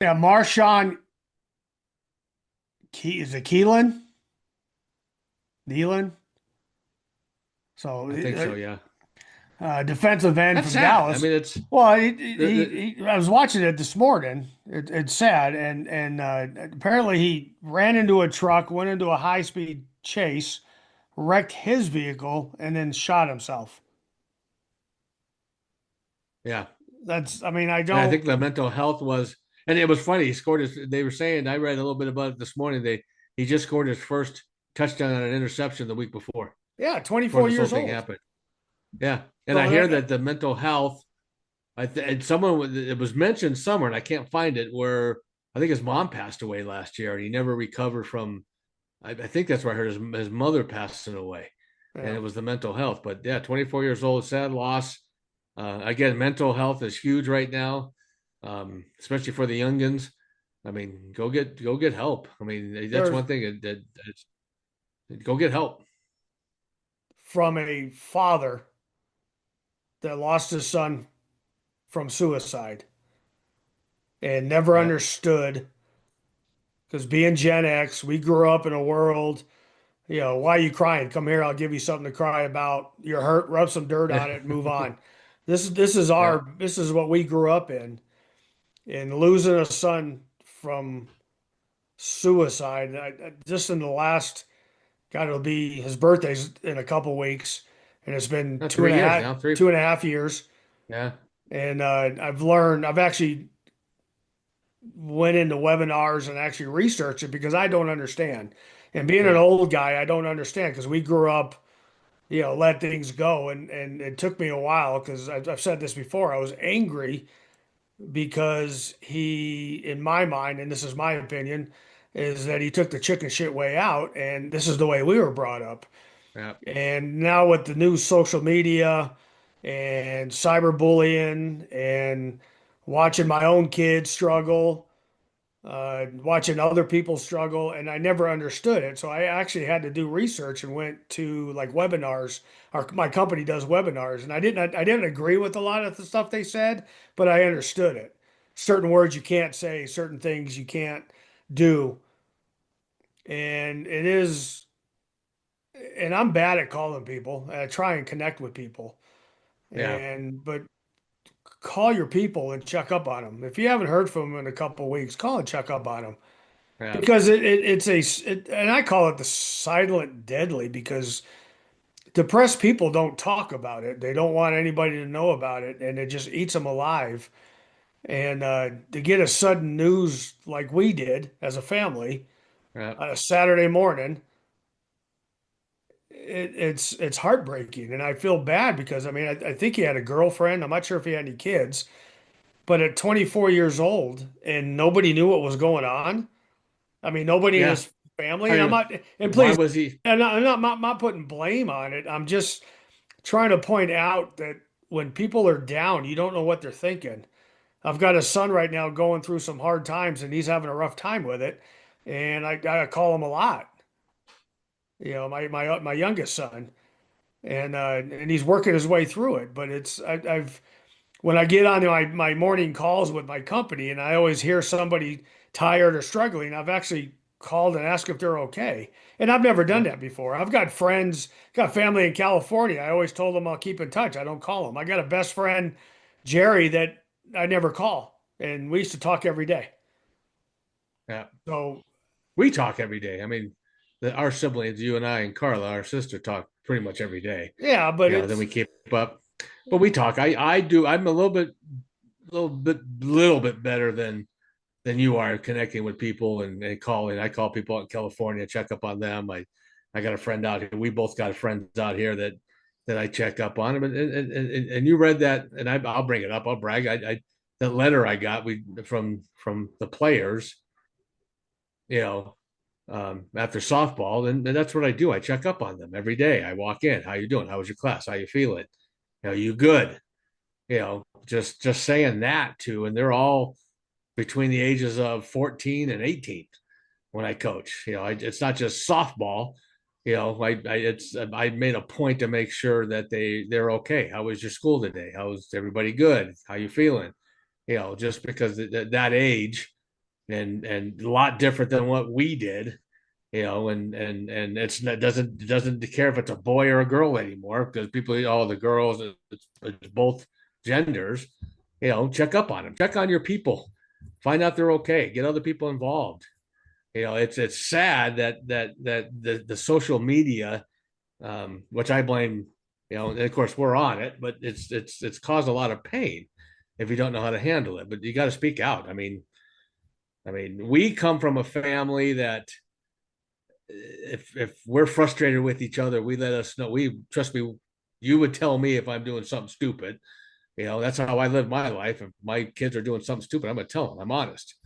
Yeah, Marshawn is it Keelan? Nealon? So I think so. Yeah, defensive end that's from sad. I Dallas. mean, it's Well, the I was watching it this morning. It's sad, and apparently he ran into a truck, went into a high speed chase, wrecked his vehicle, and then shot himself. yeah, I mean, I and I don't. think the mental health was, and it was funny. He scored his. They were saying I read a little bit about it this morning. He just scored his first touchdown on an interception the week Yeah, before 24 this whole years thing old. happened. Yeah, and I So hear that the mental health. And someone it was mentioned somewhere, and I can't find it. Where I think his mom passed away last year, and he never recovered from. I think that's where I heard his mother passing away, and yeah, it was the mental health. But yeah, 24 years old, sad loss. Again, mental health is huge right now, especially for the youngins. I mean, go get help. I mean, that's there's one thing go get help. from a father that lost his son from suicide and never Yeah, understood because being Gen X, we grew up in a world, why are you crying? Come here, I'll give you something to cry about. You're hurt, rub some dirt yeah, on it, and move on. This is yeah. this is what we grew up in. And losing a son from suicide, just in the last, God, it'll be his birthday's in a couple weeks, and it's been Not 3 years now. Three. 2.5 years. Yeah, And I've actually went into webinars and actually researched it because I don't understand. And being an yeah, old guy, I don't understand because we grew up, let things go. And it took me a while because I've said this before. I was angry because he, in my mind, and this is my opinion, is that he took the chicken shit way out. And this is the way we were brought up. yeah. And now with the new social media and cyberbullying and watching my own kids struggle, watching other people struggle, and I never understood it. So I actually had to do research and went to like webinars. My company does webinars, and I didn't agree with a lot of the stuff they said, but I understood it. Certain words you can't say, certain things you can't do, and it is. And I'm bad at calling people. I try and connect with people, Yeah. and but call your people and check up on them. If you haven't heard from them in a couple of weeks, call and check up on them. Yeah. Because and I call it the silent deadly because depressed people don't talk about it. They don't want anybody to know about it, and it just eats them alive. And to get a sudden news like we did as a family Yeah. on a Saturday morning, it's heartbreaking, and I feel bad because I mean I think he had a girlfriend. I'm not sure if he had any kids, but at 24 years old and nobody knew what was going on. I mean, nobody in Yeah. his family, I and I'm mean, not, and why please, was he? and I'm not putting blame on it. I'm just trying to point out that when people are down, you don't know what they're thinking. I've got a son right now going through some hard times, and he's having a rough time with it, and I call him a lot. My youngest son, and he's working his way through it. But I've when I get on my morning calls with my company and I always hear somebody tired or struggling, I've actually called and asked if they're okay. And I've never done Yeah. that before. I've got friends, got family in California. I always told them I'll keep in touch. I don't call them. I got a best friend, Jerry, that I never call. And we used to talk every day. Yeah. So, We talk every day. I mean, our siblings, you and I and Carla, our sister, talk pretty much every day. yeah, but Then it's, we keep up, but we talk. I do. I'm a little bit better than you are connecting with people and calling. I call people out in California, check up on them. I got a friend out here. We both got friends out here that I check up on them. And you read that, and I'll bring it up. I'll brag. That letter I got from the players, you know, after softball, and that's what I do. I check up on them every day. I walk in. How you doing? How was your class? How you feeling? You good? Just saying that too. And they're all between the ages of 14 and 18 when I coach. It's not just softball. I made a point to make sure that they're okay. How was your school today? How was everybody good? How you feeling? Just because at that age, and a lot different than what we did, and it doesn't care if it's a boy or a girl anymore, because people, oh, the girls, it's both genders. Check up on them, check on your people, find out they're okay, get other people involved. It's sad that the social media, which I blame, and of course we're on it, but it's caused a lot of pain if you don't know how to handle it. But you got to speak out. I mean, we come from a family that if we're frustrated with each other, we let us know. We trust me. You would tell me if I'm doing something stupid. That's how I live my life. If my kids are doing something stupid, I'm gonna tell them. I'm honest.